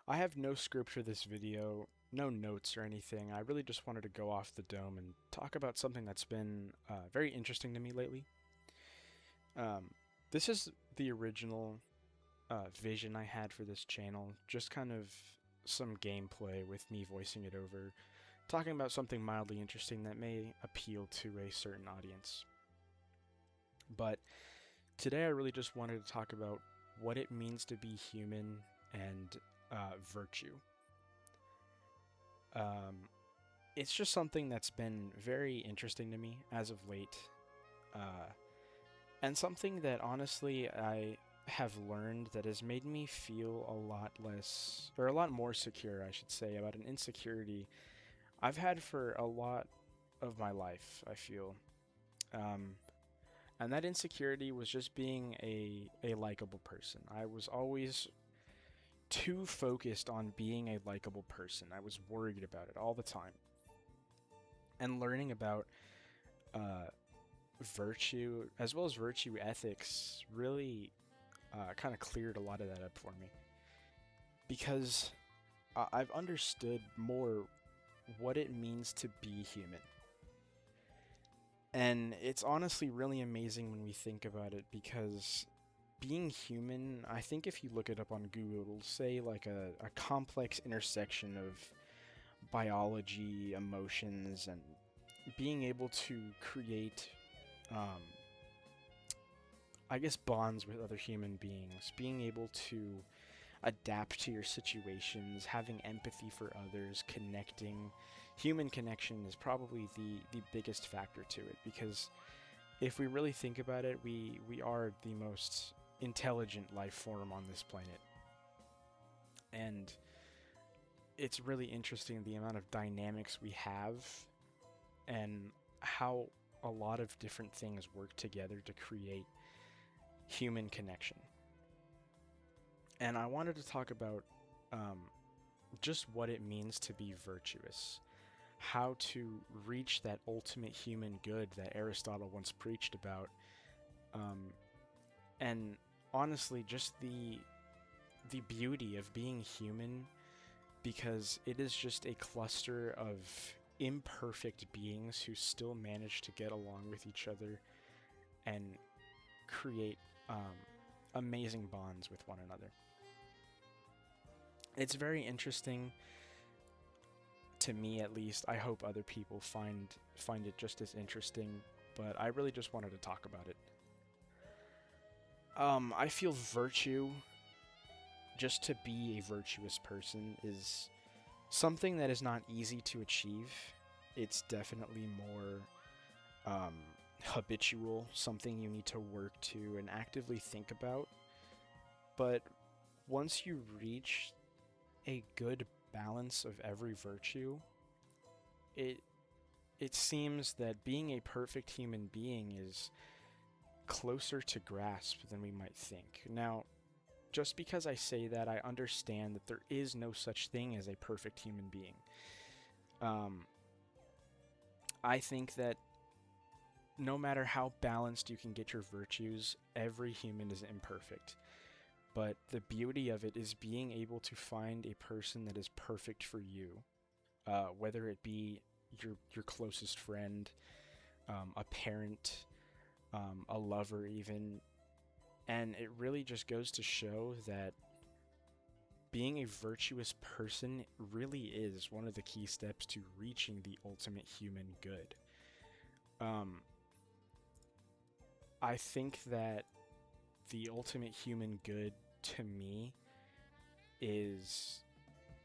I have no script for this video, no notes or anything. I really just wanted to go off the dome and talk about something that's been very interesting to me lately. Um, this is the original vision I had for this channel, just kind of some gameplay with me voicing it over, talking about something mildly interesting that may appeal to a certain audience. But today I really just wanted to talk about what it means to be human and virtue. Um, it's just something that's been very interesting to me as of late, uh, and something that honestly I have learned that has made me feel a lot less, or a lot more secure, I should say, about an insecurity I've had for a lot of my life, I feel. Um, and that insecurity was just being a likable person. I was always too focused on being a likable person. I was worried about it all the time. And learning about uh, virtue as well as virtue ethics really kind of cleared a lot of that up for me because I've understood more what it means to be human. And it's honestly really amazing when we think about it because being human, I think if you look it up on Google, it'll say like a complex intersection of biology, emotions, and being able to create, um, I guess, bonds with other human beings, being able to adapt to your situations, having empathy for others, connecting. Human connection is probably the biggest factor to it because if we really think about it, we are the most intelligent life form on this planet. And it's really interesting the amount of dynamics we have and how a lot of different things work together to create human connection. And I wanted to talk about um, just what it means to be virtuous, how to reach that ultimate human good that Aristotle once preached about, um, and honestly, just the beauty of being human, because it is just a cluster of imperfect beings who still manage to get along with each other and create amazing bonds with one another. It's very interesting to me, at least. I hope other people find it just as interesting, but I really just wanted to talk about it. I feel virtue, just to be a virtuous person, is something that is not easy to achieve. It's definitely more um, habitual, something you need to work to and actively think about. But once you reach a good balance of every virtue, it it seems that being a perfect human being is closer to grasp than we might think. Now, just because I say that, I understand that there is no such thing as a perfect human being. Um, I think that no matter how balanced you can get your virtues, every human is imperfect. But the beauty of it is being able to find a person that is perfect for you, whether it be your closest friend, a parent, a lover, even. And it really just goes to show that being a virtuous person really is one of the key steps to reaching the ultimate human good. Um, I think that the ultimate human good to me is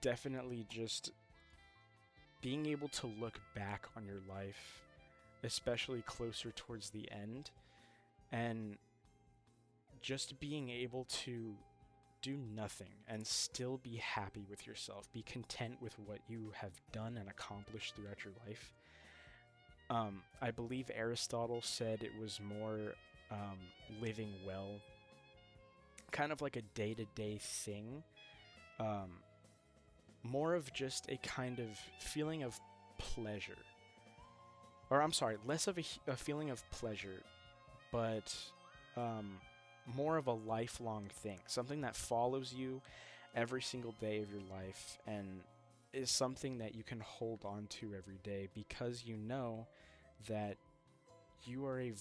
definitely just being able to look back on your life, especially closer towards the end, and just being able to do nothing and still be happy with yourself, be content with what you have done and accomplished throughout your life. I believe Aristotle said it was more living well, kind of like a day to day thing, um, more of just a kind of feeling of pleasure. Or, I'm sorry, less of a feeling of pleasure, but um, more of a lifelong thing, something that follows you every single day of your life and is something that you can hold on to every day because you know that you are a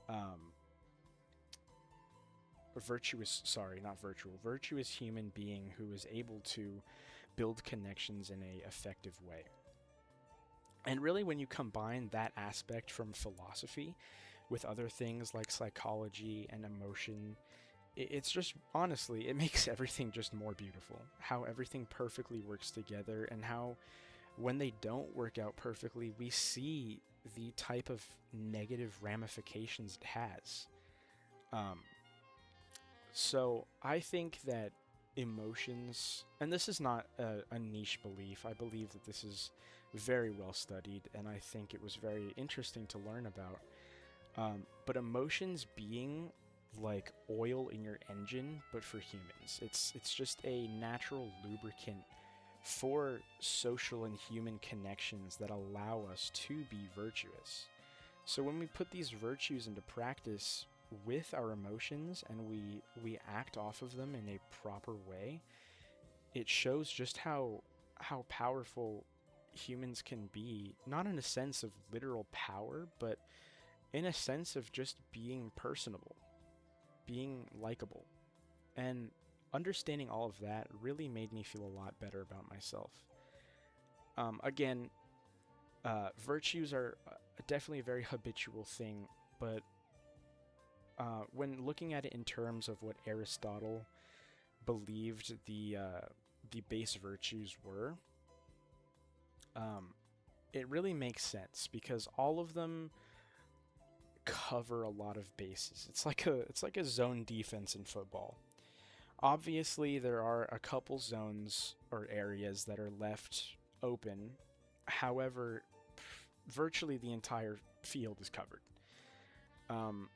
um, virtuous human being who is able to build connections in a effective way. And really, when you combine that aspect from philosophy with other things like psychology and emotion, it's just honestly, it makes everything just more beautiful. How everything perfectly works together, and how when they don't work out perfectly, we see the type of negative ramifications it has. Um, so I think that emotions, and this is not a niche belief, I believe that this is very well studied, and I think it was very interesting to learn about. But emotions being like oil in your engine, but for humans. It's just a natural lubricant for social and human connections that allow us to be virtuous. So when we put these virtues into practice with our emotions and we act off of them in a proper way, it shows just how powerful humans can be, not in a sense of literal power, but in a sense of just being personable, being likable. And understanding all of that really made me feel a lot better about myself. Again, virtues are definitely a very habitual thing, but when looking at it in terms of what Aristotle believed the base virtues were, um, it really makes sense because all of them cover a lot of bases. It's like a zone defense in football. Obviously, there are a couple zones or areas that are left open. However, virtually the entire field is covered. Um,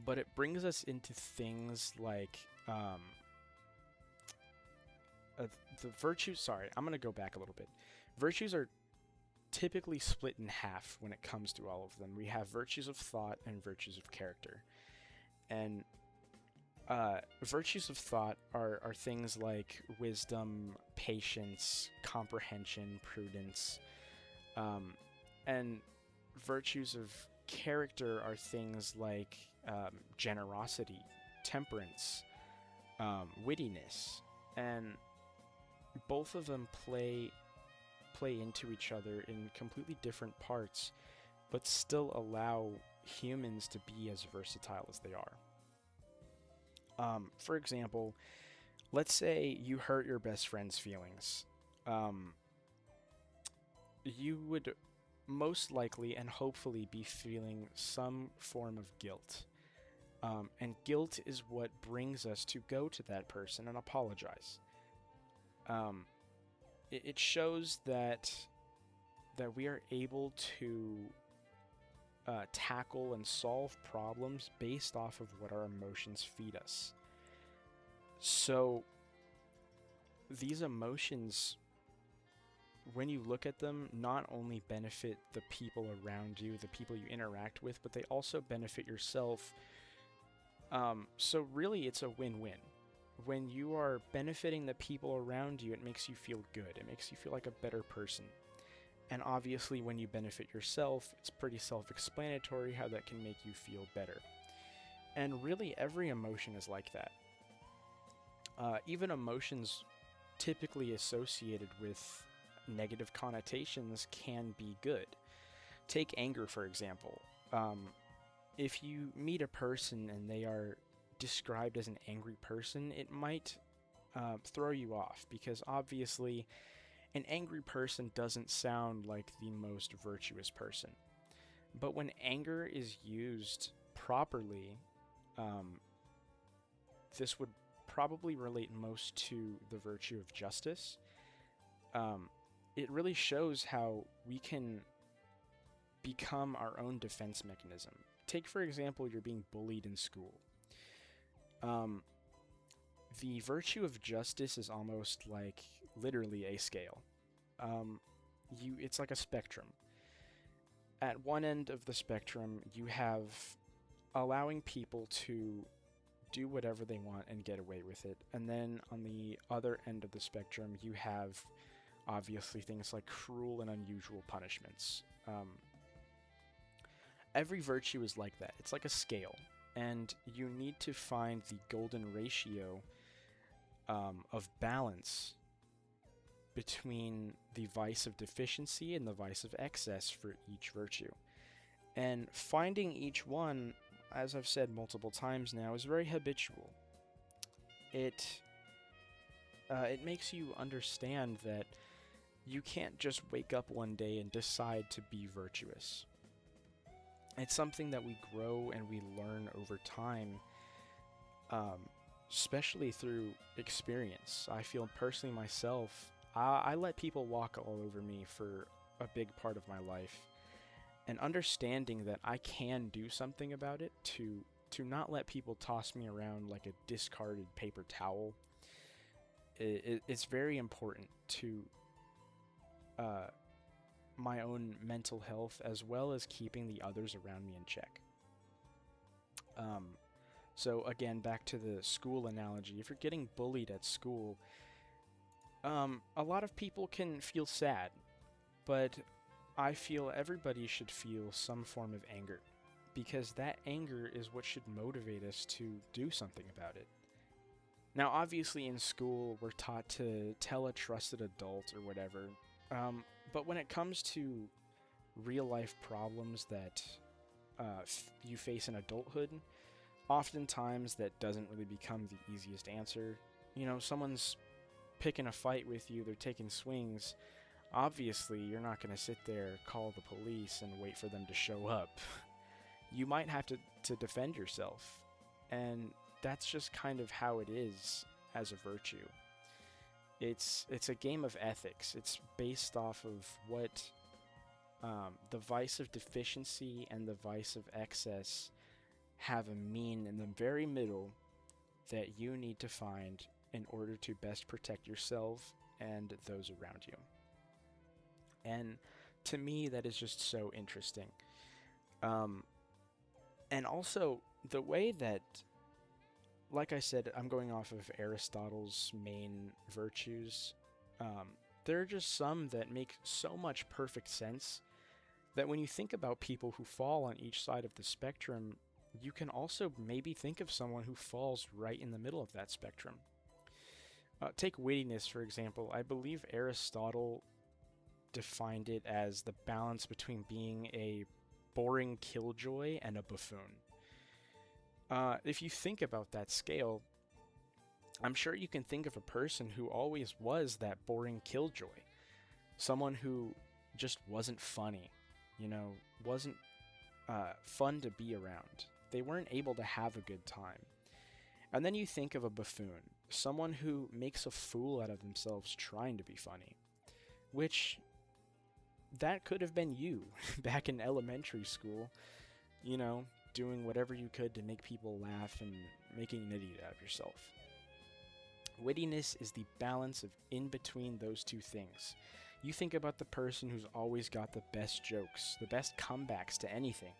but it brings us into things like uh, the virtues. Sorry, I'm going to go back a little bit. Virtues are typically split in half when it comes to all of them. We have virtues of thought and virtues of character. And virtues of thought are things like wisdom, patience, comprehension, prudence. And virtues of character are things like generosity, temperance, wittiness. And both of them play into each other in completely different parts, but still allow humans to be as versatile as they are. For example, let's say you hurt your best friend's feelings. Um, you would most likely and hopefully be feeling some form of guilt. And guilt is what brings us to go to that person and apologize. Um, it shows that we are able to tackle and solve problems based off of what our emotions feed us. So these emotions, when you look at them, not only benefit the people around you, the people you interact with, but they also benefit yourself. So really, it's a win-win. When you are benefiting the people around you, it makes you feel good. It makes you feel like a better person. And obviously, when you benefit yourself, it's pretty self-explanatory how that can make you feel better. And really, every emotion is like that. Even emotions typically associated with negative connotations can be good. Take anger, for example. If you meet a person and they are described as an angry person, it might throw you off because obviously an angry person doesn't sound like the most virtuous person. But when anger is used properly, um, this would probably relate most to the virtue of justice. Um, it really shows how we can become our own defense mechanism. Take, for example, you're being bullied in school. Um, the virtue of justice is almost like literally a scale. Um, it's like a spectrum. At one end of the spectrum, you have allowing people to do whatever they want and get away with it. And then on the other end of the spectrum, you have obviously things like cruel and unusual punishments. Every virtue is like that. It's like a scale, and you need to find the golden ratio of balance between the vice of deficiency and the vice of excess for each virtue. And finding each one, as I've said multiple times now, is very habitual. It makes you understand that you can't just wake up one day and decide to be virtuous. It's something that we grow and we learn over time, especially through experience. I feel personally myself, I let people walk all over me for a big part of my life. And understanding that I can do something about it, to not let people toss me around like a discarded paper towel, it's very important to my own mental health, as well as keeping the others around me in check. So again, back to the school analogy. If you're getting bullied at school, a lot of people can feel sad, but I feel everybody should feel some form of anger, because that anger is what should motivate us to do something about it. Now, obviously in school, we're taught to tell a trusted adult or whatever, but when it comes to real life problems that you face in adulthood, oftentimes that doesn't really become the easiest answer. You know, someone's picking a fight with you, they're taking swings. Obviously, you're not going to sit there, call the police, and wait for them to show up. You might have to defend yourself, and that's just kind of how it is as a virtue. It's a game of ethics. It's based off of what the vice of deficiency and the vice of excess have a mean in the very middle that you need to find in order to best protect yourself and those around you. And to me, that is just so interesting. And also, the way that, like I said, I'm going off of Aristotle's main virtues. There are just some that make so much perfect sense that when you think about people who fall on each side of the spectrum, you can also maybe think of someone who falls right in the middle of that spectrum. Take wittiness, for example. I believe Aristotle defined it as the balance between being a boring killjoy and a buffoon. If you think about that scale, I'm sure you can think of a person who always was that boring killjoy. Someone who just wasn't funny, wasn't fun to be around. They weren't able to have a good time. And then you think of a buffoon, someone who makes a fool out of themselves trying to be funny, which that could have been you back in elementary school, doing whatever you could to make people laugh and making an idiot out of yourself. Wittiness is the balance of in between those two things. You think about the person who's always got the best jokes, the best comebacks to anything.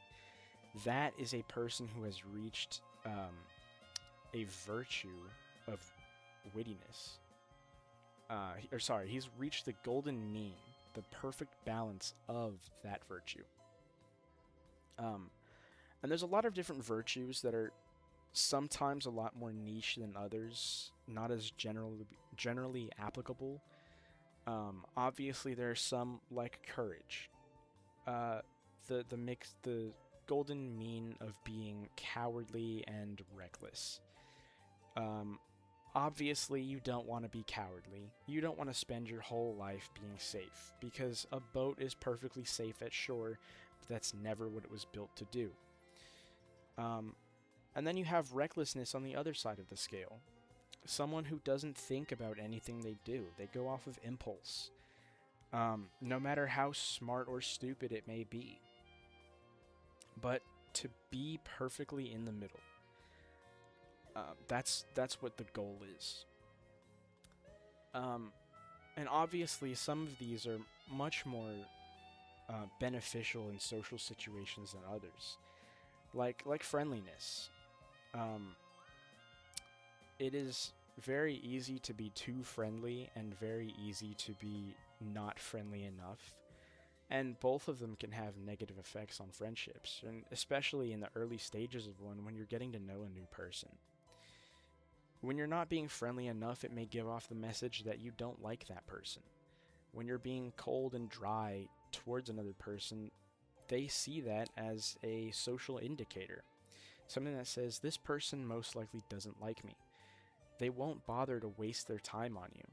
That is a person who has reached a virtue of wittiness. He's reached the golden mean, the perfect balance of that virtue. And there's a lot of different virtues that are sometimes a lot more niche than others, not as generally applicable. Obviously, there are some like courage. The golden mean of being cowardly and reckless. Obviously, you don't want to be cowardly. You don't want to spend your whole life being safe, because a boat is perfectly safe at shore, but that's never what it was built to do. And then you have recklessness on the other side of the scale. Someone who doesn't think about anything they do. They go off of impulse. No matter how smart or stupid it may be. But to be perfectly in the middle. That's what the goal is. And obviously some of these are much more beneficial in social situations than others. Like friendliness. it is very easy to be too friendly and very easy to be not friendly enough. And both of them can have negative effects on friendships, and especially in the early stages of one when you're getting to know a new person. When you're not being friendly enough, it may give off the message that you don't like that person. When you're being cold and dry towards another person, they see that as a social indicator, something that says this person most likely doesn't like me. They won't bother to waste their time on you.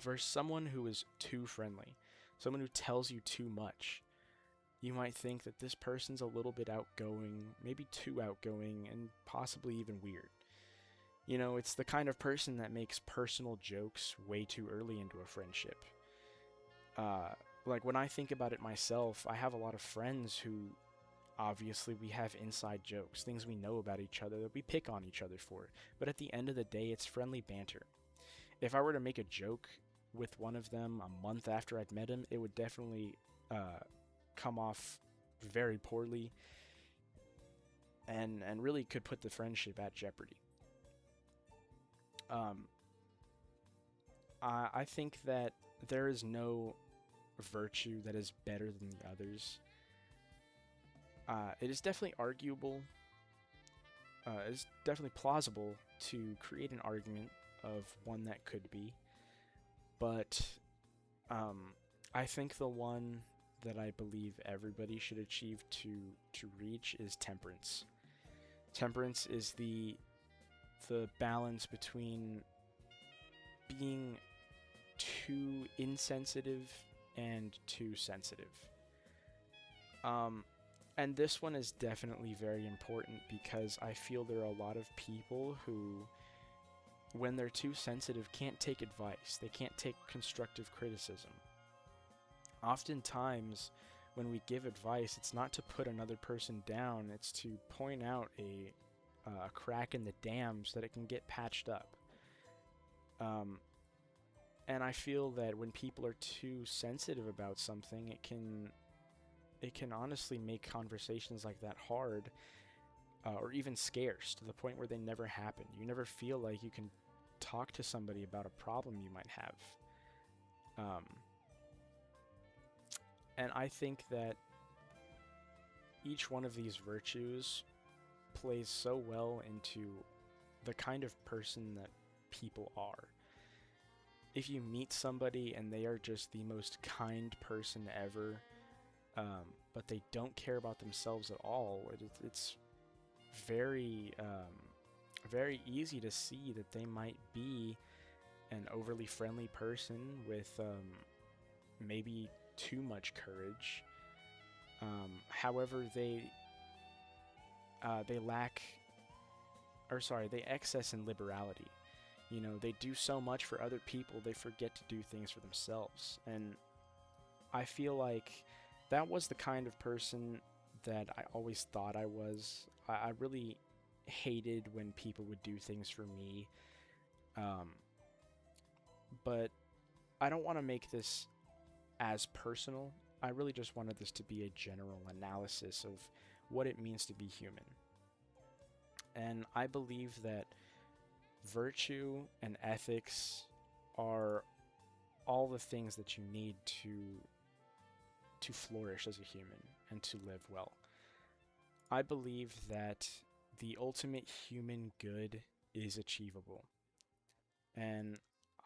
Versus someone who is too friendly, someone who tells you too much, you might think that this person's a little bit outgoing, maybe too outgoing, and possibly even weird. It's the kind of person that makes personal jokes way too early into a friendship. Uh, like when I think about it myself, I have a lot of friends who obviously we have inside jokes, things we know about each other that we pick on each other for. But at the end of the day, it's friendly banter. If I were to make a joke with one of them a month after I'd met him, it would definitely come off very poorly and really could put the friendship at jeopardy. Um, I think that there is no virtue that is better than the others. It is definitely arguable. It's definitely plausible to create an argument of one that could be, but um, I think the one that I believe everybody should achieve to reach is temperance. Temperance is the balance between being too insensitive and too sensitive. Um, and this one is definitely very important because I feel there are a lot of people who, when they're too sensitive, can't take advice. They can't take constructive criticism. Oftentimes, when we give advice, it's not to put another person down, it's to point out a crack in the dam so that it can get patched up. Um, and I feel that when people are too sensitive about something, it can honestly make conversations like that hard, or even scarce to the point where they never happen. You never feel like you can talk to somebody about a problem you might have. Um, and I think that each one of these virtues plays so well into the kind of person that people are. If you meet somebody and they are just the most kind person ever, but they don't care about themselves at all, it's very, very easy to see that they might be an overly friendly person with maybe too much courage. However, they lack, or sorry, they excess in liberality. They do so much for other people, they forget to do things for themselves. And I feel like that was the kind of person that I always thought I was. I really hated when people would do things for me. Um, but I don't want to make this as personal. I really just wanted this to be a general analysis of what it means to be human. And I believe that virtue and ethics are all the things that you need to flourish as a human and to live well. I believe that the ultimate human good is achievable. And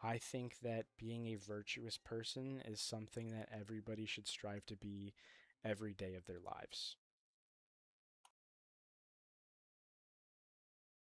I think that being a virtuous person is something that everybody should strive to be every day of their lives.